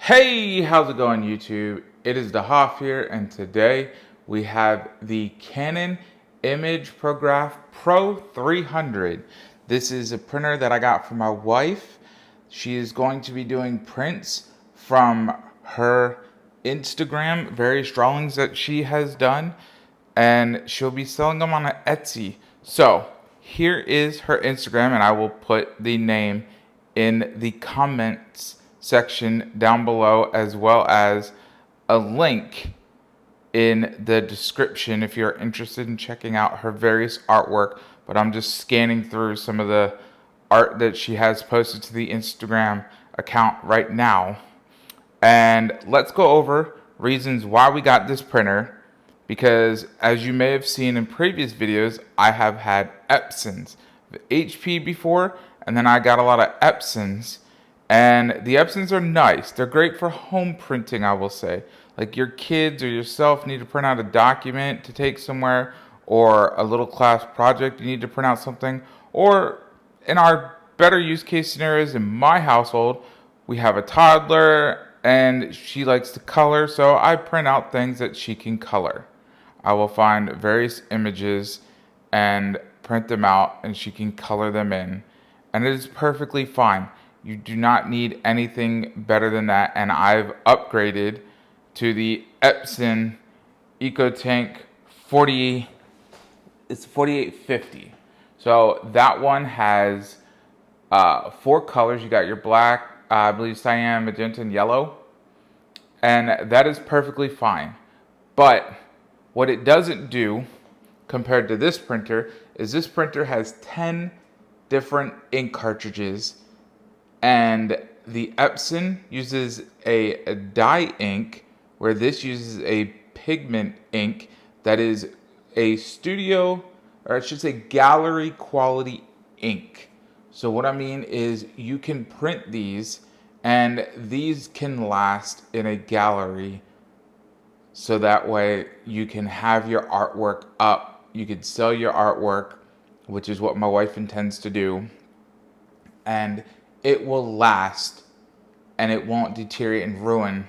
Hey, how's it going, YouTube? It is the Hoff here, and today we have the Canon imagePROGRAF PRO-300. This is a printer that I got for my wife. She is going to be doing prints from her Instagram, various drawings that she has done, and she'll be selling them on Etsy. So here is her Instagram, and I will put the name in the comments section down below, as well as a link in the description if you're interested in checking out her various artwork. But I'm just scanning through some of the art that she has posted to the Instagram account right now. And let's go over reasons why we got this printer, because as you may have seen in previous videos, I have had Epsons, the HP before, and then I got a lot of Epsons. And the Epsons are nice. They're great for home printing, I will say. Like your kids or yourself need to print out a document to take somewhere, or a little class project, you need to print out something. Or in our better use case scenarios in my household, we have a toddler and she likes to color, so I print out things that she can color. I will find various images and print them out, and she can color them in. And it is perfectly fine. You do not need anything better than that, and I've upgraded to the Epson EcoTank 4850. So that one has 4 colors. You got your black, I believe cyan, magenta, and yellow, and that is perfectly fine. But what it doesn't do compared to this printer is this printer has 10 different ink cartridges. And the Epson uses a dye ink, where this uses a pigment ink that is a studio, or I should say gallery quality ink. So what I mean is you can print these, and these can last in a gallery, so that way you can have your artwork up. You could sell your artwork, which is what my wife intends to do. And it will last, and it won't deteriorate and ruin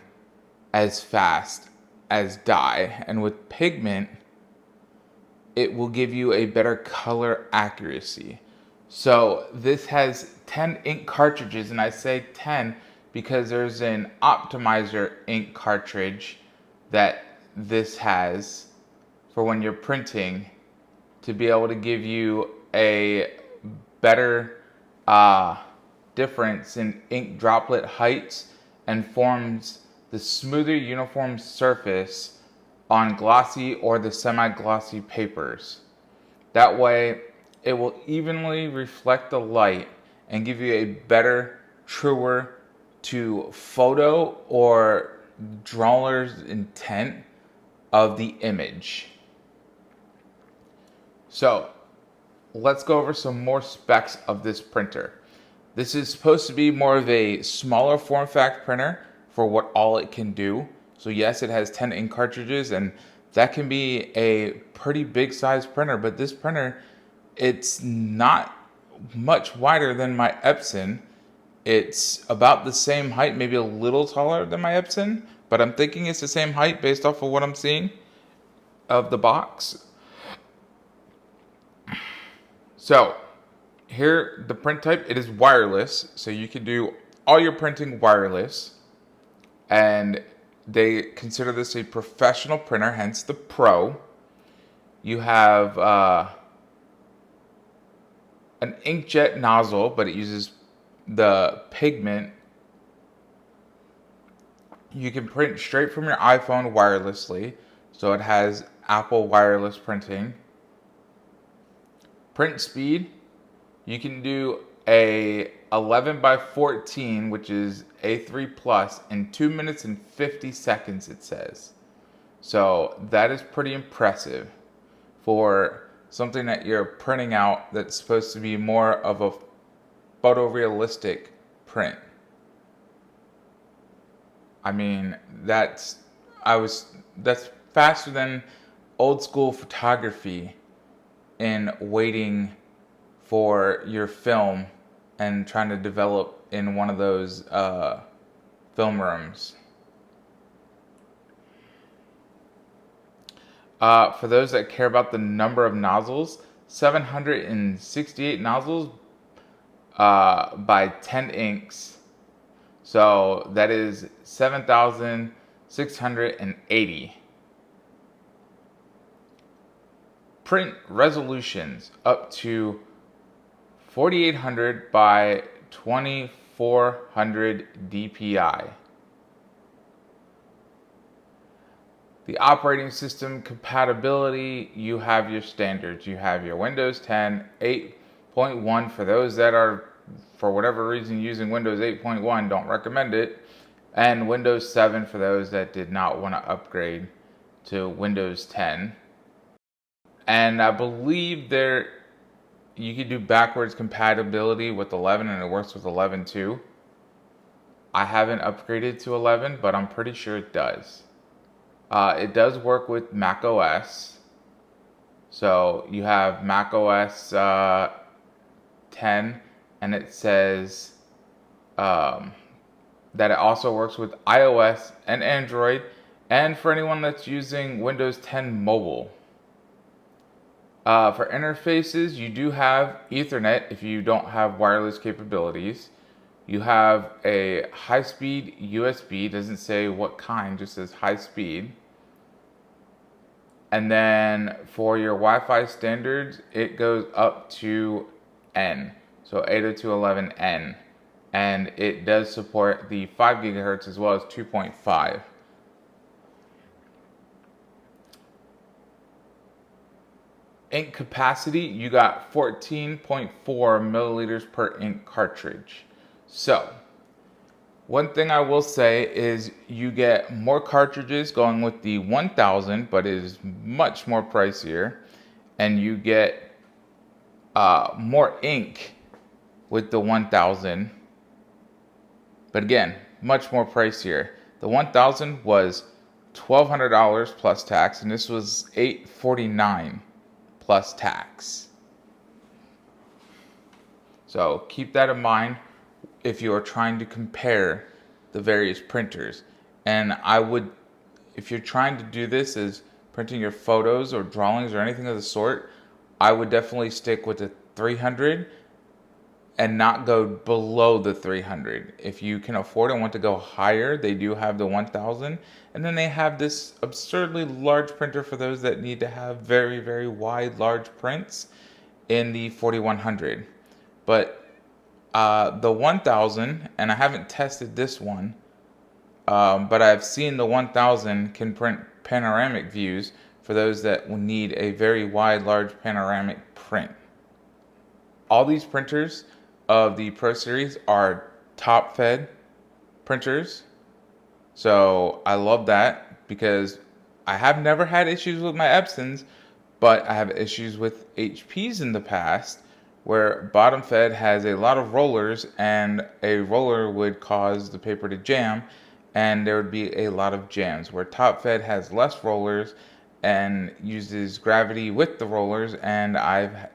as fast as dye. And with pigment, it will give you a better color accuracy. So this has 10 ink cartridges, and I say 10 because there's an optimizer ink cartridge that this has for when you're printing, to be able to give you a better difference in ink droplet heights, and forms the smoother uniform surface on glossy or the semi-glossy papers. That way it will evenly reflect the light and give you a better, truer to photo or drawer's intent of the image. So let's go over some more specs of this printer. This is supposed to be more of a smaller form factor printer for what all it can do. So yes, it has 10 ink cartridges, and that can be a pretty big size printer, but this printer, it's not much wider than my Epson. It's about the same height, maybe a little taller than my Epson, but I'm thinking it's the same height based off of what I'm seeing of the box. So here, the print type, it is wireless, so you can do all your printing wireless, and they consider this a professional printer, hence the Pro. You have an inkjet nozzle, but it uses the pigment. You can print straight from your iPhone wirelessly, so it has Apple wireless printing. Print speed, you can do a 11 by 14, which is A3 plus, in 2 minutes and 50 seconds, it says. So that is pretty impressive for something that you're printing out that's supposed to be more of a photorealistic print. I mean, that's faster than old school photography in waiting for your film and trying to develop in one of those film rooms. For those that care about the number of nozzles, 768 nozzles by 10 inks. So that is 7,680. Print resolutions up to 4,800 by 2,400 dpi. The operating system compatibility, you have your standards. You have your Windows 10, 8.1 for those that are, for whatever reason, using Windows 8.1, don't recommend it. And Windows 7 for those that did not want to upgrade to Windows 10. And I believe you can do backwards compatibility with 11, and it works with 11 too. I haven't upgraded to 11, but I'm pretty sure it does. It does work with Mac OS. So you have Mac OS 10, and it says that it also works with iOS and Android, and for anyone that's using Windows 10 mobile. For interfaces, you do have Ethernet if you don't have wireless capabilities. You have a high-speed USB, doesn't say what kind, just says high speed. And then for your Wi-Fi standards, it goes up to N, so 802.11n. And it does support the 5 gigahertz as well as 2.5. Ink capacity, you got 14.4 milliliters per ink cartridge. So, one thing I will say is you get more cartridges going with the 1000, but it is much more pricier. And you get more ink with the 1000. But again, much more pricier. The 1000 was $1,200 plus tax, and this was $849 plus tax. So keep that in mind if you are trying to compare the various printers. And I would, if you're trying to do this as printing your photos or drawings or anything of the sort, I would definitely stick with the 300 and not go below the 300. If you can afford and want to go higher, they do have the 1000. And then they have this absurdly large printer for those that need to have very, very wide, large prints in the 4100. But the 1000, and I haven't tested this one, but I've seen the 1000 can print panoramic views for those that will need a very wide, large panoramic print. All these printers of the Pro series are top fed printers. So I love that because I have never had issues with my Epsons, but I have issues with HPs in the past where bottom fed has a lot of rollers and a roller would cause the paper to jam and there would be a lot of jams, where top fed has less rollers and uses gravity with the rollers, and I've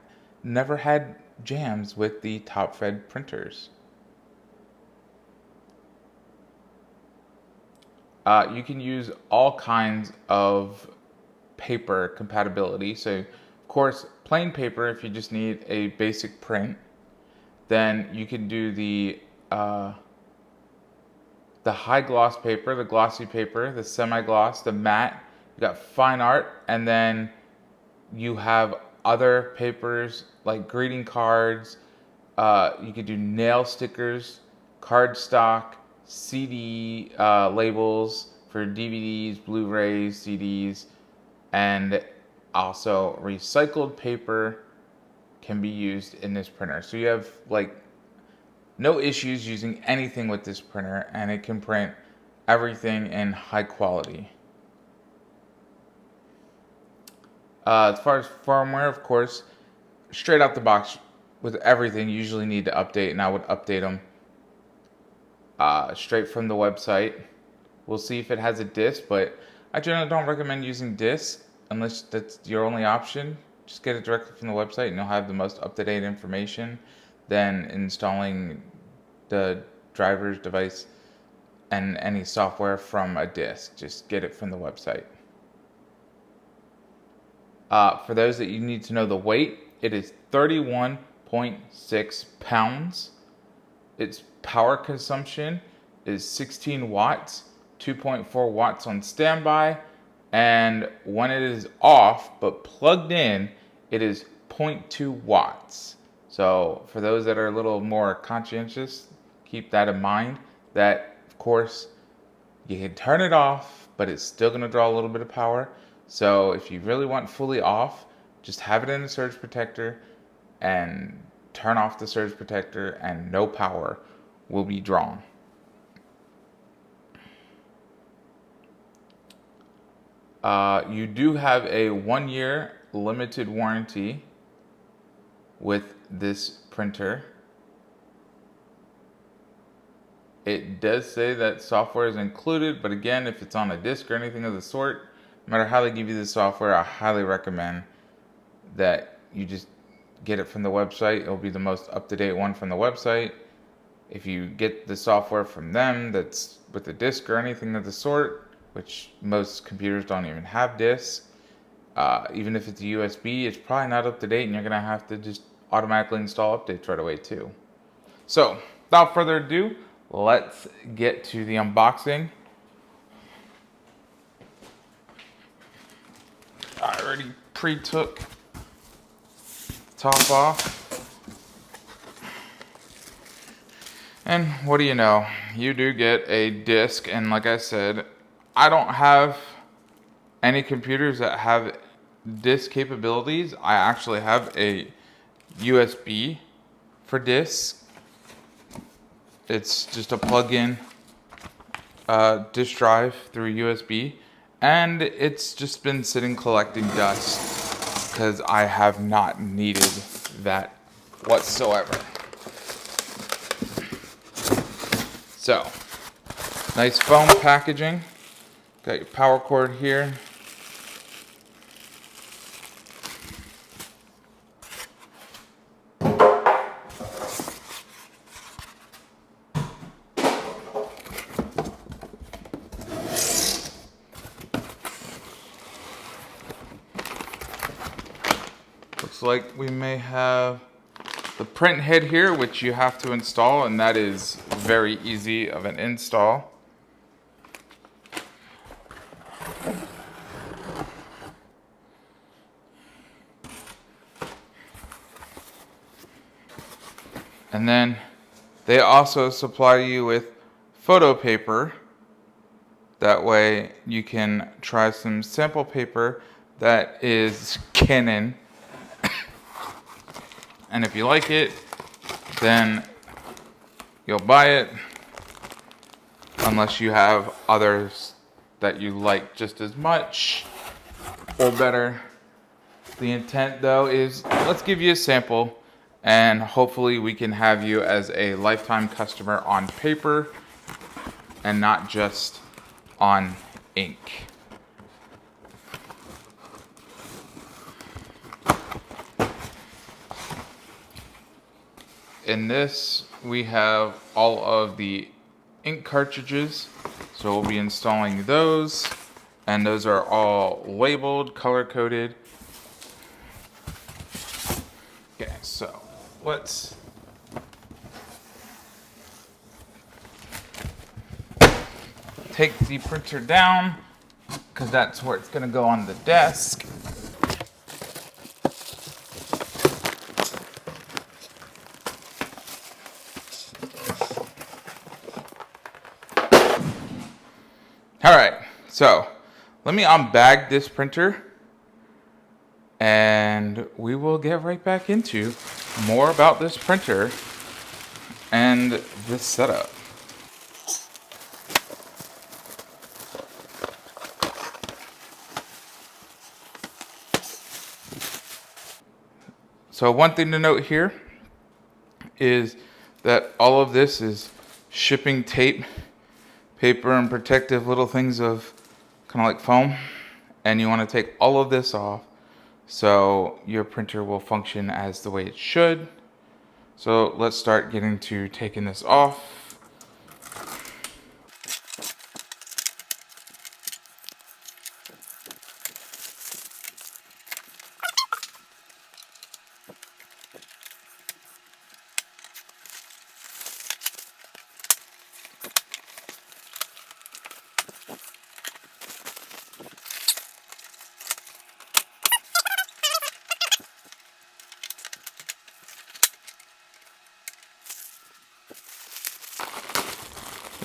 never had jams with the top fed printers. You can use all kinds of paper compatibility. So, of course, plain paper if you just need a basic print. Then you can do the high gloss paper, the glossy paper, the semi-gloss, the matte. You got fine art, and then you have other papers like greeting cards. You could do nail stickers, cardstock, CD labels for DVDs, Blu-rays, CDs, and also recycled paper can be used in this printer. So you have like no issues using anything with this printer, and it can print everything in high quality. As far as firmware, of course, straight out the box with everything, you usually need to update, and I would update them straight from the website. We'll see if it has a disk, but I generally don't recommend using disk unless that's your only option. Just get it directly from the website and you'll have the most up-to-date information than installing the driver's device and any software from a disk. Just get it from the website. For those that you need to know the weight, it is 31.6 pounds. Its power consumption is 16 watts, 2.4 watts on standby, and when it is off but plugged in, it is 0.2 watts. So for those that are a little more conscientious, keep that in mind, that of course you can turn it off, but it's still going to draw a little bit of power. So if you really want fully off, just have it in a surge protector and turn off the surge protector and no power will be drawn. You do have a 1-year limited warranty with this printer. It does say that software is included, but again, if it's on a disk or anything of the sort, no matter how they give you the software, I highly recommend that you just get it from the website. It'll be the most up-to-date one from the website. If you get the software from them that's with a disk or anything of the sort, which most computers don't even have disks, even if it's a USB, it's probably not up to date, and you're gonna have to just automatically install updates right away too. So without further ado, let's get to the unboxing. I already pre-took top off. And what do you know? You do get a disc, and like I said, I don't have any computers that have disk capabilities. I actually have a USB for discs. It's just a plug-in disk drive through USB, and it's just been sitting collecting dust because I have not needed that whatsoever. So, nice foam packaging. Got your power cord here. Looks like we may have the print head here, which you have to install, and that is very easy of an install. And then they also supply you with photo paper. That way you can try some sample paper that is Canon. And if you like it, then you'll buy it, unless you have others that you like just as much or better. The intent though is, let's give you a sample, and hopefully we can have you as a lifetime customer on paper and not just on ink. In this, we have all of the ink cartridges, so we'll be installing those, and those are all labeled, color-coded. Okay, so let's take the printer down, because that's where it's going to go on the desk. Alright, so let me unbag this printer and we will get right back into more about this printer and this setup. So one thing to note here is that all of this is shipping tape, paper, and protective little things of kind of like foam, and you want to take all of this off so your printer will function as the way it should. So let's start getting to taking this off.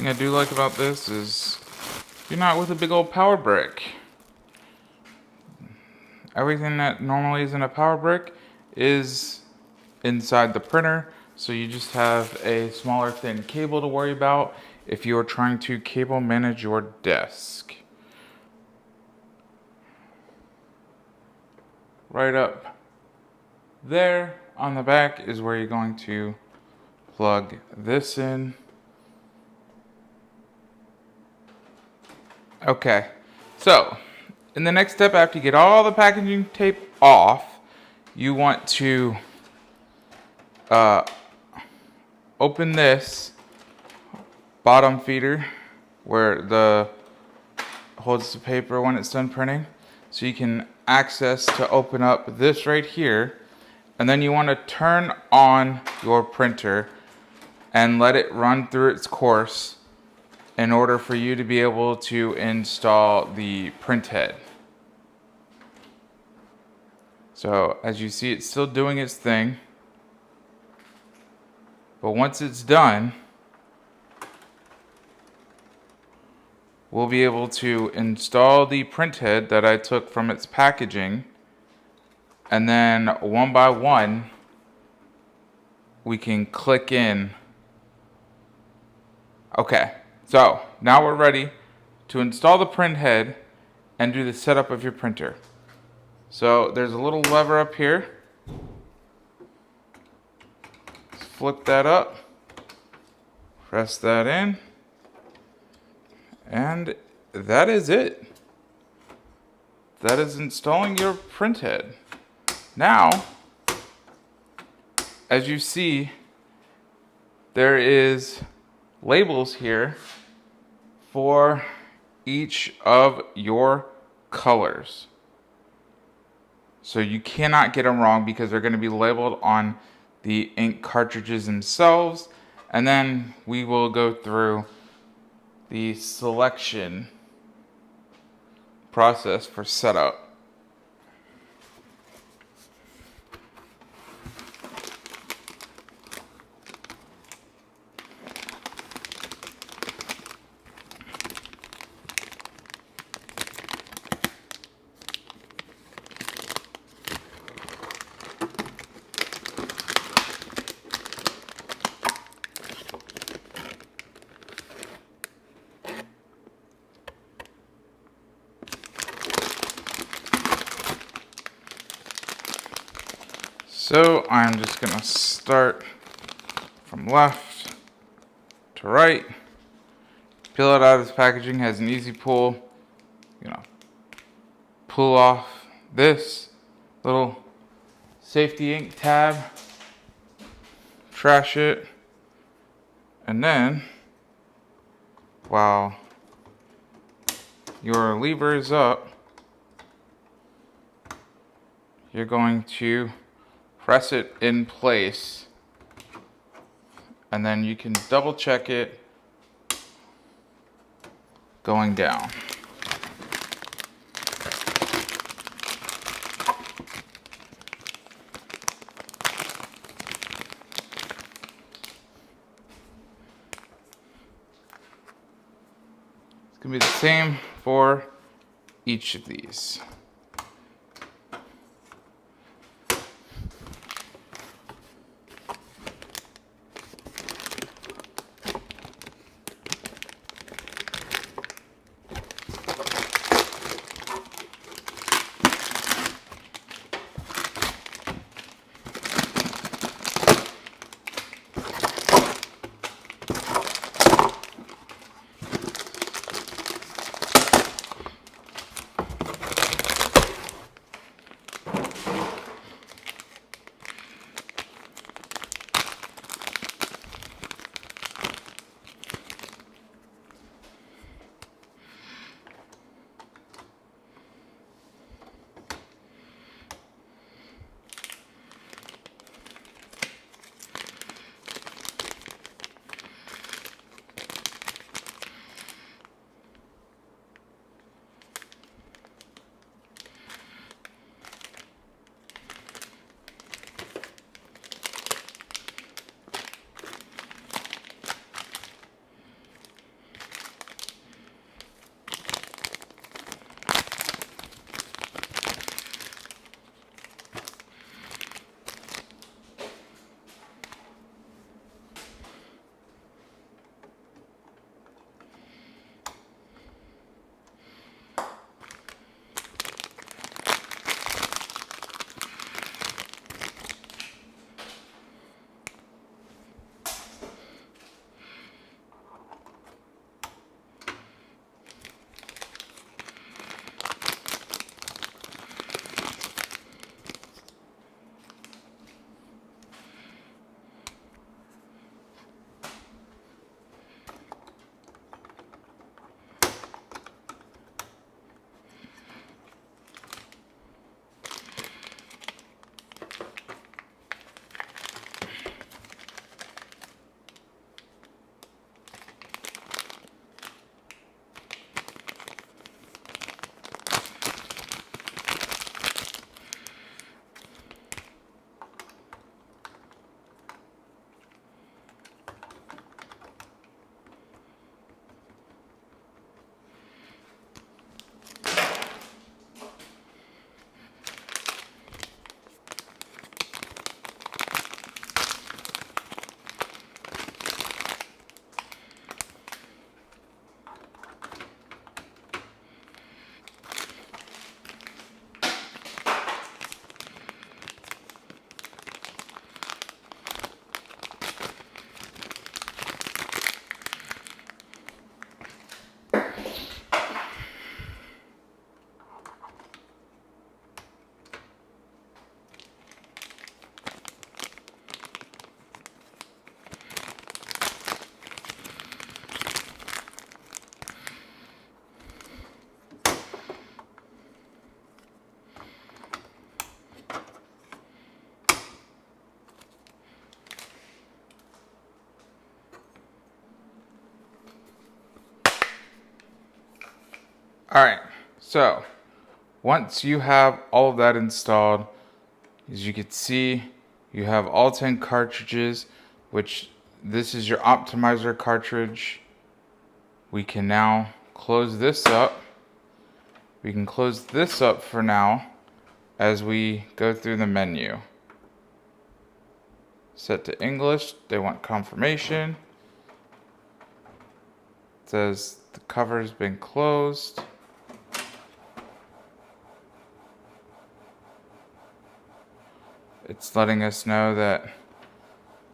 thing I do like about this is you're not with a big old power brick. Everything that normally is in a power brick is inside the printer, so you just have a smaller thin cable to worry about if you are trying to cable manage your desk. Right up there on the back is where you're going to plug this in. Okay, so in the next step, after you get all the packaging tape off, you want to open this bottom feeder where the holds the paper when it's done printing, so you can access to open up this right here, and then you want to turn on your printer and let it run through its course in order for you to be able to install the print head. So as you see, it's still doing its thing, but once it's done, we'll be able to install the print head that I took from its packaging, and then one by one we can click in. Okay, so now we're ready to install the print head and do the setup of your printer. So there's a little lever up here. Let's flip that up, press that in, and that is it. That is installing your print head. Now, as you see, there is labels here for each of your colors. So you cannot get them wrong because they're going to be labeled on the ink cartridges themselves. And then we will go through the selection process for setup. So I'm just going to start from left to right. Peel it out of this packaging. Has an easy pull. Pull off this little safety ink tab. Trash it. And then, while your lever is up, you're going to press it in place, and then you can double check it going down. It's going to be the same for each of these. All right, so once you have all of that installed, as you can see, you have all 10 cartridges, which this is your optimizer cartridge. We can now close this up. We can close this up for now as we go through the menu. Set to English, they want confirmation. It says the cover's been closed. It's letting us know that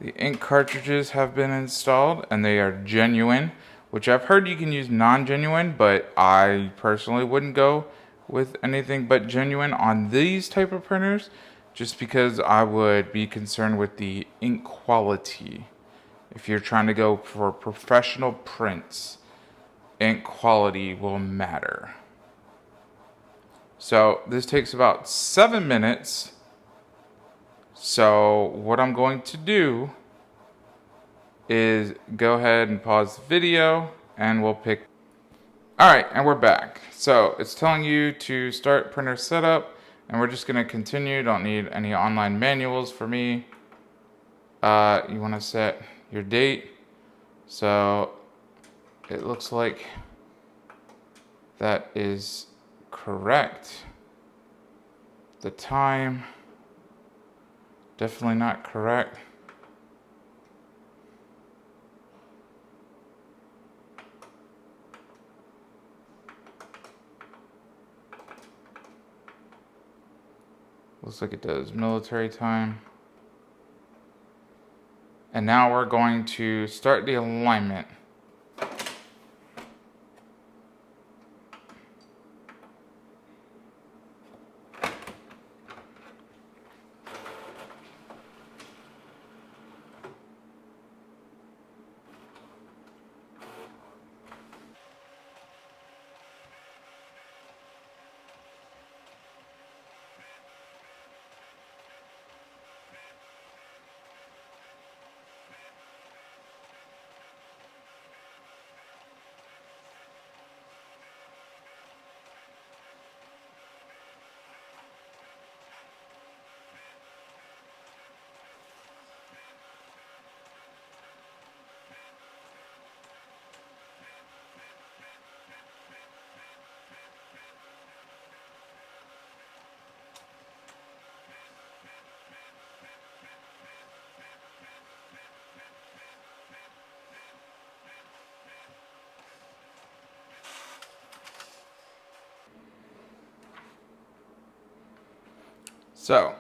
the ink cartridges have been installed and they are genuine, which I've heard you can use non-genuine, but I personally wouldn't go with anything but genuine on these type of printers, just because I would be concerned with the ink quality. If you're trying to go for professional prints, ink quality will matter. So this takes about 7 minutes. So what I'm going to do is go ahead and pause the video and we'll pick. All right, and we're back. So it's telling you to start printer setup, and we're just gonna continue. Don't need any online manuals for me. You wanna set your date. So it looks like that is correct. The time, definitely not correct. Looks like it does military time. And now we're going to start the alignment. So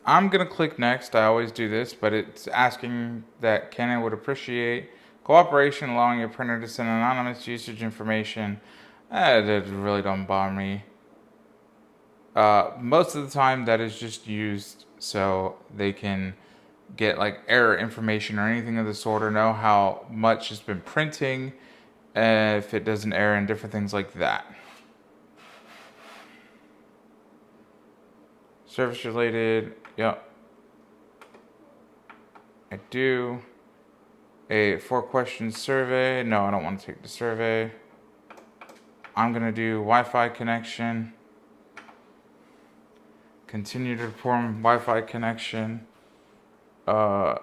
I'm gonna click next. I always do this, but it's asking that Canon would appreciate cooperation, allowing your printer to send anonymous usage information. That really don't bother me. Most of the time that is just used so they can get like error information or anything of the sort, or know how much has been printing, if it does an error and different things like that. Service related, yep. I do. A 4-question survey. No, I don't want to take the survey. I'm gonna do Wi-Fi connection. Continue to perform Wi-Fi connection. Set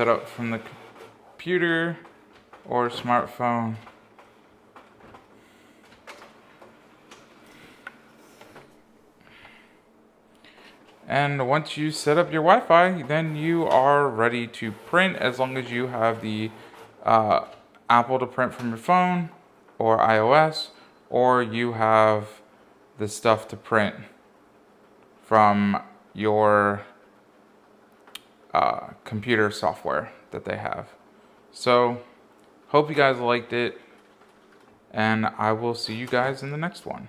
up from the computer or smartphone. And once you set up your Wi-Fi, then you are ready to print, as long as you have the Apple to print from your phone or iOS, or you have the stuff to print from your computer software that they have. So, hope you guys liked it, and I will see you guys in the next one.